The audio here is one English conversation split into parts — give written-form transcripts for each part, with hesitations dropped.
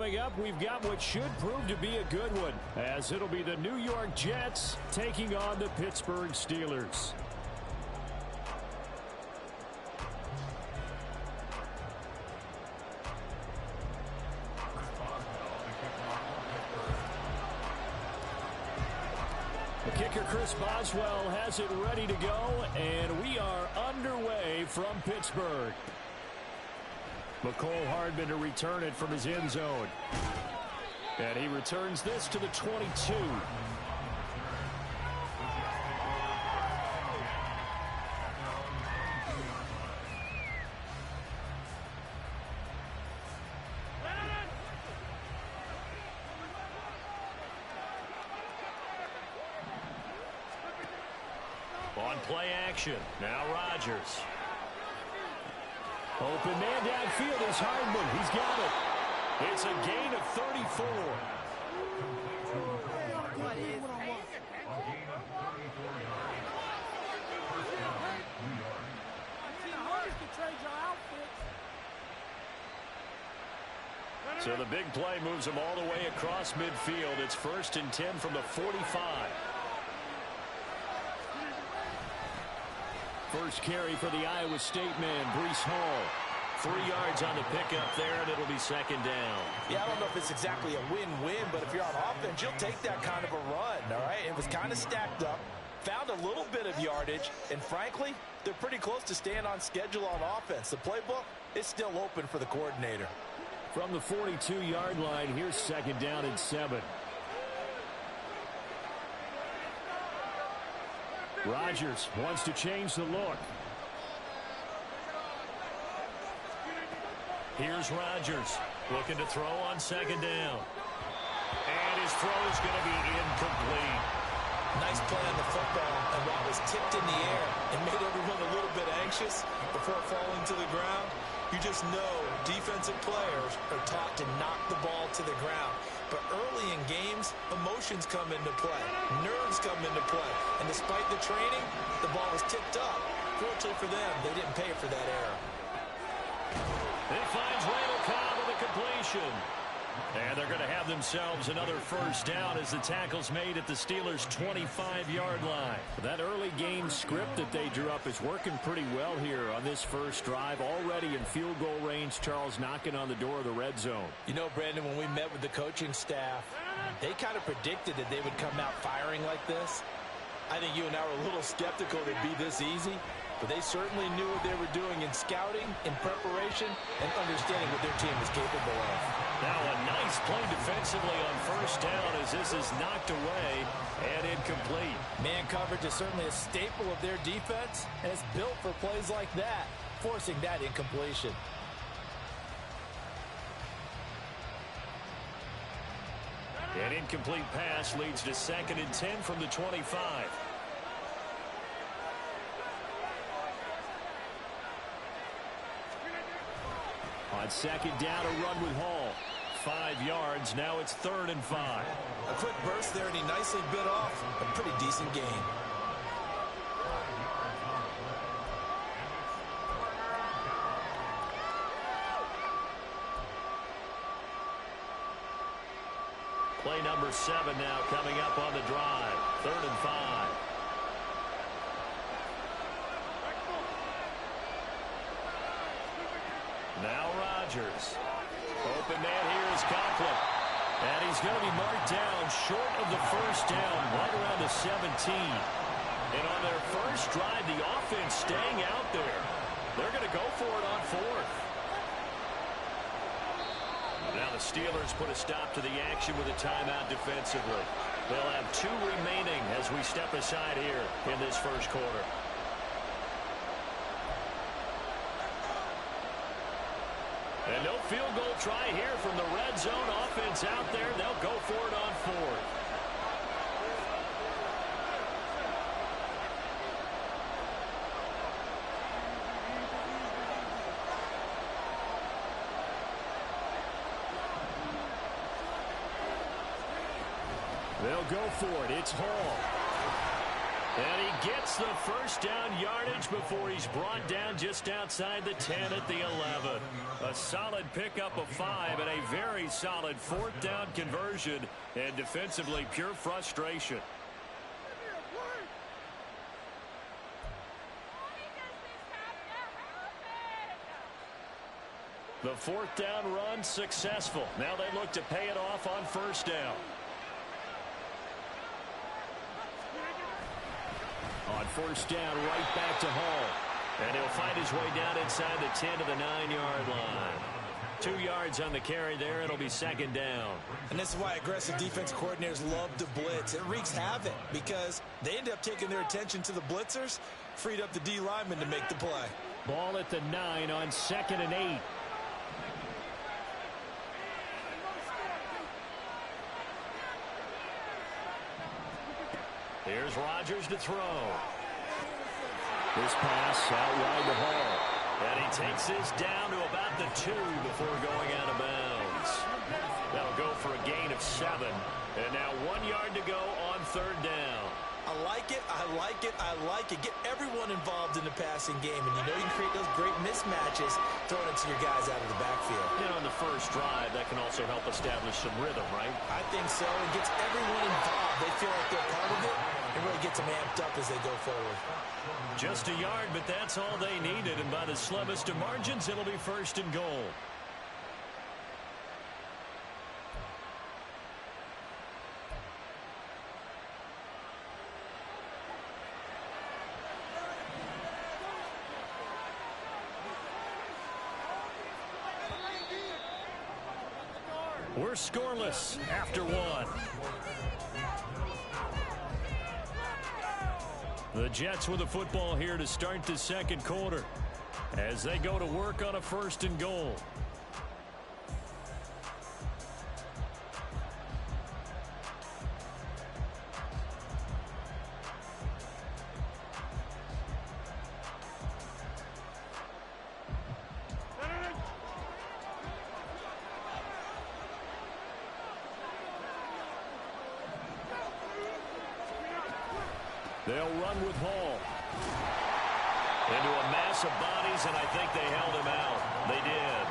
Coming up, we've got what should prove to be a good one, as it'll be the New York Jets taking on the Pittsburgh Steelers. The kicker, Chris Boswell, has it ready to go, and we are underway from Pittsburgh. McCole Hardman to return it from his end zone. And he returns this to the 22. On play action, now Rodgers. Open man downfield is Hardman. He's got it. It's a gain of 34. So the big play moves him all the way across midfield. It's 1st and 10 from the 45. First carry for the Iowa State man, Breece Hall. 3 yards on the pickup there, and it'll be 2nd down. Yeah, I don't know if it's exactly a win-win, but if you're on offense, you'll take that kind of a run, all right? It was kind of stacked up, found a little bit of yardage, and frankly, they're pretty close to staying on schedule on offense. The playbook is still open for the coordinator. From the 42-yard line, here's 2nd down and 7. Rodgers wants to change the look. Here's Rodgers looking to throw on 2nd down. And his throw is going to be incomplete. Nice play on the football, and while it was tipped in the air and made everyone a little bit anxious before falling to the ground, you just know defensive players are taught to knock the ball to the ground. But early in games, emotions come into play. Nerves come into play. And despite the training, the ball was tipped up. Fortunately for them, they didn't pay for that error. It finds Randall Cobb with a completion. And they're going to have themselves another 1st down as the tackle's made at the Steelers' 25-yard line. That early game script that they drew up is working pretty well here on this first drive. Already in field goal range, Charles knocking on the door of the red zone. You know, Brandon, when we met with the coaching staff, they kind of predicted that they would come out firing like this. I think you and I were a little skeptical it'd be this easy. But they certainly knew what they were doing in scouting, in preparation, and understanding what their team was capable of. Now a nice play defensively on 1st down as this is knocked away and incomplete. Man coverage is certainly a staple of their defense, and it's built for plays like that, forcing that incompletion. An incomplete pass leads to 2nd and 10 from the 25. On 2nd down, a run with Hall. 5 yards. Now it's 3rd and 5. A quick burst there, and he nicely bit off a pretty decent gain. Play number 7 now coming up on the drive. 3rd and 5. Now Rodgers. Open man here is Conklin. And he's going to be marked down short of the 1st down, right around the 17. And on their first drive, the offense staying out there. They're going to go for it on 4th. Now the Steelers put a stop to the action with a timeout defensively. They'll have 2 remaining as we step aside here in this first quarter. And no field goal try here from the red zone. Offense out there. They'll go for it on 4th. They'll go for it. It's Hall. And he gets the first down yardage before he's brought down just outside the 10 at the 11. A solid pickup of 5 and a very solid fourth down conversion. And defensively, pure frustration. The fourth down run successful. Now they look to pay it off on first down. On first down, right back to Hall. And he'll find his way down inside the 10 to the 9-yard line. 2 yards on the carry there. It'll be second down. And this is why aggressive defense coordinators love to blitz. It wreaks havoc because they end up taking their attention to the blitzers, freed up the D lineman to make the play. Ball at the 9 on 2nd and 8. Here's Rodgers to throw. This pass out wide to Hall. And he takes this down to about the 2 before going out of bounds. That'll go for a gain of 7. And now 1 yard to go on third down. I like it, I like it, I like it. Get everyone involved in the passing game, and you know you can create those great mismatches throwing it to your guys out of the backfield. You know, in the first drive, that can also help establish some rhythm, right? I think so. It gets everyone involved. They feel like they're part of it. It really gets them amped up as they go forward. Just a yard, but that's all they needed, and by the slimmest of margins, it'll be first and goal. We're scoreless after 1. The Jets with the football here to start the second quarter as they go to work on a first and goal. They'll run with Hall. Into a mass of bodies, and I think they held him out. They did.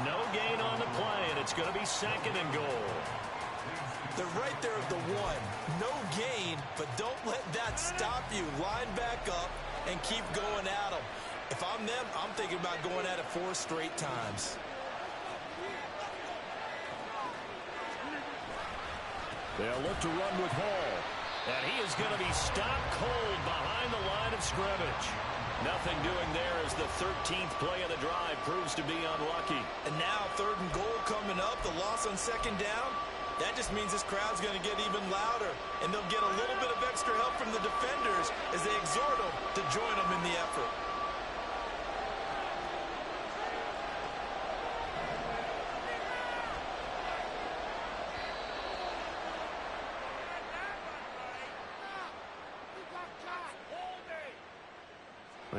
No gain on the play, and it's going to be second and goal. They're right there at the 1. No gain, but don't let that stop you. Line back up and keep going at them. If I'm them, I'm thinking about going at it 4 straight times. They'll look to run with Hall. And he is going to be stopped cold behind the line of scrimmage. Nothing doing there as the 13th play of the drive proves to be unlucky. And now third and goal coming up. The loss on second down. That just means this crowd's going to get even louder. And they'll get a little bit of extra help from the defenders as they exhort them to join them in the effort.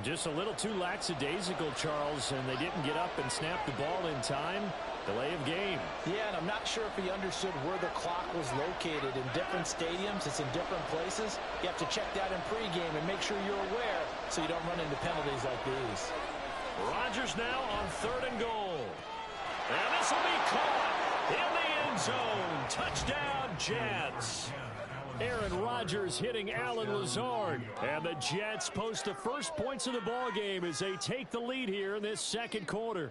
Just a little too lackadaisical, Charles, and they didn't get up and snap the ball in time. Delay of game. Yeah, and I'm not sure if he understood where the clock was located. In different stadiums, it's in different places. You have to check that in pregame and make sure you're aware so you don't run into penalties like these. Rodgers now on third and goal. And this will be caught in the end zone. Touchdown, Jets. Aaron Rodgers hitting Alan Lazard. And the Jets post the first points of the ball game as they take the lead here in this second quarter.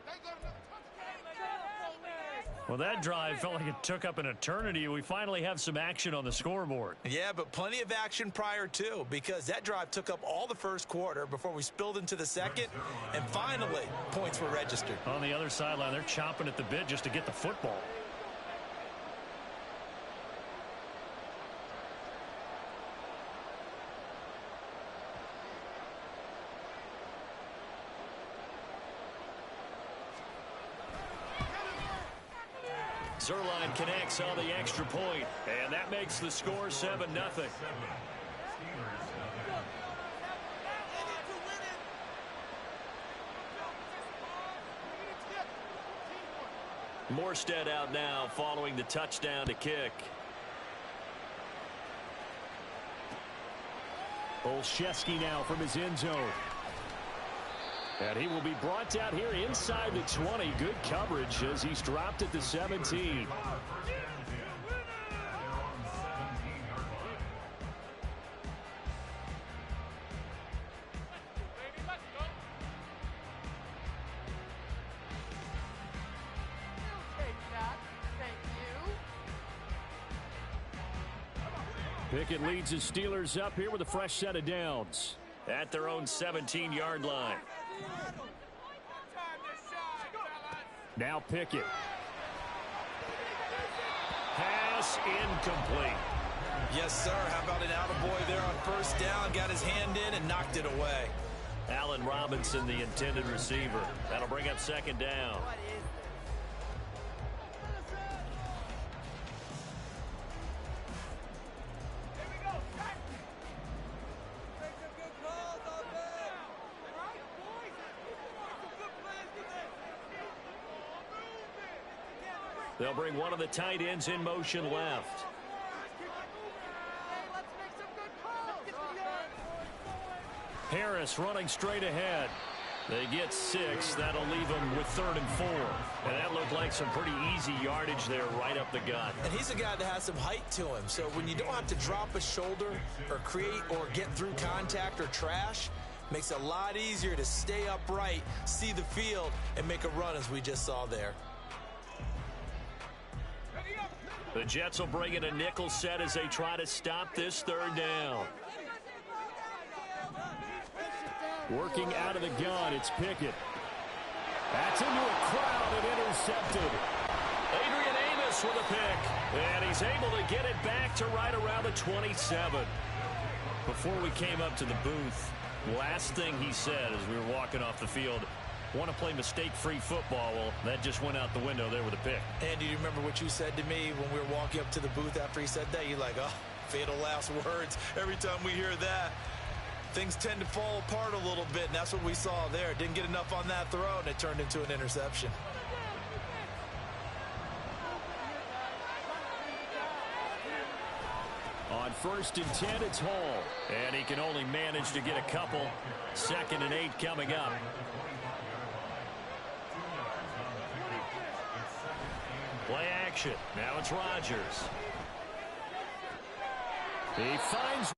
Well, that drive felt like it took up an eternity. We finally have some action on the scoreboard. Yeah, but plenty of action prior to, because that drive took up all the first quarter before we spilled into the second, and finally, points were registered. On the other sideline, they're chomping at the bit just to get the football. Zerline connects on the extra point, and that makes the score 7-0. Morstead out now following the touchdown to kick. Olszewski now from his end zone. And he will be brought down here inside the 20. Good coverage as he's dropped at the 17. Pickett leads his Steelers up here with a fresh set of downs at their own 17-yard line. Now Pickett. Pass incomplete. Yes, sir. How about an attaboy there on first down? Got his hand in and knocked it away. Allen Robinson, the intended receiver. That'll bring up second down. They'll bring one of the tight ends in motion left. Harris running straight ahead. They get 6. That'll leave them with 3rd and 4. And that looked like some pretty easy yardage there right up the gut. And he's a guy that has some height to him. So when you don't have to drop a shoulder or create or get through contact or trash, makes it a lot easier to stay upright, see the field, and make a run as we just saw there. The Jets will bring in a nickel set as they try to stop this 3rd down. Working out of the gun, it's Pickett. That's into a crowd and intercepted. Adrian Amos with a pick. And he's able to get it back to right around the 27. Before we came up to the booth, last thing he said as we were walking off the field, want to play mistake-free football. Well, that just went out the window there with a pick. And do you remember what you said to me when we were walking up to the booth after he said that? You're like, oh, fatal last words. Every time we hear that, things tend to fall apart a little bit, and that's what we saw there. Didn't get enough on that throw, and it turned into an interception. On 1st and 10, it's Hall. And he can only manage to get a couple. 2nd and 8 coming up. Play action. Now it's Rodgers. He finds